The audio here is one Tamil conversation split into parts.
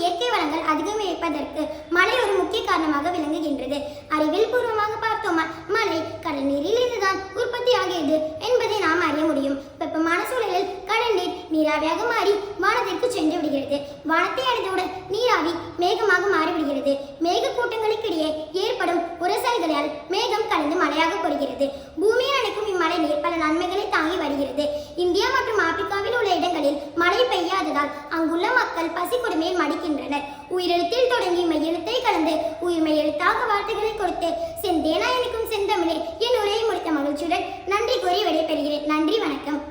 இயற்கை வளங்கள் அதிகம் இருப்பதற்கு மழை ஒரு முக்கிய காரணமாக விளங்குகின்றது. அறிவியல் பூர்வமாக பார்த்தோமா மழை கடல் நீரில் இருந்துதான் உற்பத்தியாகிறது என்பதை நாம் அறிய முடியும். வெப்பமான சூழலில் கடல் நீர் நீராவியாக மாறி வானத்திற்கு சென்று விடுகிறது. வானத்தை அடைந்தவுடன் நீராவி மேகமாக மாறிவிடுகிறது. மேக கூட்டங்களுக்கிடையே ஏற்படும் உரசல்களால் மேகம் கலந்து மழையாக பொழிகிறது. பூமியை அணைக்கும் இம்மழை நீர் பல நன்மைகளை தாங்கி வருகிறது. இந்தியா மற்றும் ஆப்பிரிக்காவில் உள்ள இடங்களில் மழை பெய்யாததால் அங்குள்ள மக்கள் பசி கொடுமையில் மடிக்கின்றனர். உயிரெழுத்தில் தொடங்கி மெய்யெழுத்தை கலந்து உயிர்மெய் எழுத்தாக வார்த்தைகளை கொடுத்து செந்தேனா எனக்கும் செந்தமிழே என் உரையை முடித்த மகிழ்ச்சியுடன் நன்றி கூறி விடைபெறுகிறேன். நன்றி, வணக்கம்.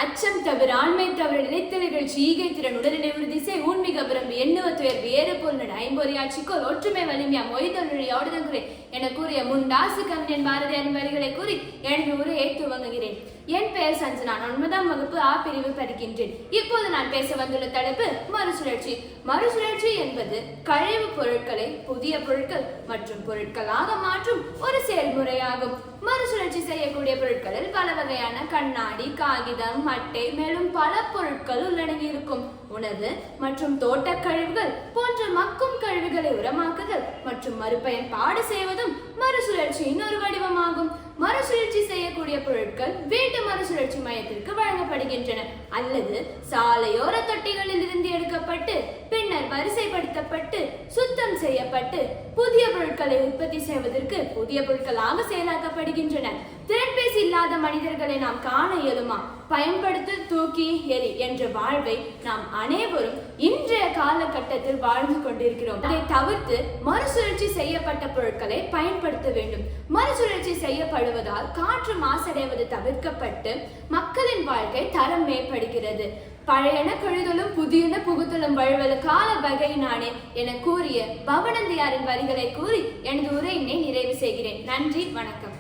அச்சம் தவிர ஆண்மை தவிர நிலைத்தலிகள் ஈகை திறன் உடனடி உறுதிசை உண்மிக விரும்பி எண்ணுவ துயர்வு ஏறு பொருள் ஐம்பொறியாட்சிக்கோள் ஒற்றுமை வலிமையா மொய்தொழி ஓடுதங்குறே என கூறிய முண்டாசு கவிஞன் பாரதியாரின் வரிகளை கூறி எனது உரையை துவங்குகிறேன். என் பெயர் சஞ்சனா. 9ஆம் வகுப்பு ஆ பிரிவு படிக்கின்றேன். இப்போது நான் பேச வந்துள்ள தலைப்பு மறுசுழற்சி. மறுசுழற்சி என்பது கழிவு பொருட்களை புதிய பொருட்கள் மற்றும் பொருட்களாக மாற்றும் ஒரு செயல்முறையாகும். மறுசுழற்சி செய்யக்கூடிய பொருட்களில் பல வகையான கண்ணாடி, காகிதம், மட்டை மேலும் பல பொருட்கள் உள்ளடங்கி இருக்கும். உணவு மற்றும் தோட்ட கழிவுகள் போன்ற மக்கும் கழிவுகளை உரமாக்குதல் மற்றும் மறுபயன்பாடு செய்வதும் மறுசுழற்சியின் ஒரு வடிவமாகும். மறுசுழற்சி செய்யக்கூடிய பொருட்கள் வீட்டு மறுசுழற்சி மையத்திற்கு வழங்கப்படுகின்றன அல்லது சாலையோர தொட்டிகளில் இருந்து எடுக்கப்பட்டு பின்னர் வரிசைப்படுத்தப்பட்டு சுத்தம் செய்யப்பட்டு புதிய பொருட்களை உற்பத்தி செய்வதற்கு புதிய பொருட்களாக செயலாக்கப்படுகின்றன. திறன்பேசி இல்லாத மனிதர்களை நாம் காண இயலுமா? பயன்படுத்து, தூக்கி எரி என்ற வாழ்வை நாம் அனைவரும் இன்றைய காலகட்டத்தில் வாழ்ந்து கொண்டிருக்கிறோம். அதை தவிர்த்து மறுசுழற்சி செய்யப்பட்ட பொருட்களை பயன்படுத்த வேண்டும். மறுசுழற்சி செய்யப்படுவதால் காற்று மாசடைவது தவிர்க்கப்பட்டு மக்களின் வாழ்க்கை தரம் மேம்படுகிறது. பழையன கழுதலும் புதியன புகுத்தலும் வழுவல கால வகையினானே என கூறிய பவனந்தியாரின் வரிகளை கூறி எனது உரையினை நிறைவு செய்கிறேன். நன்றி, வணக்கம்.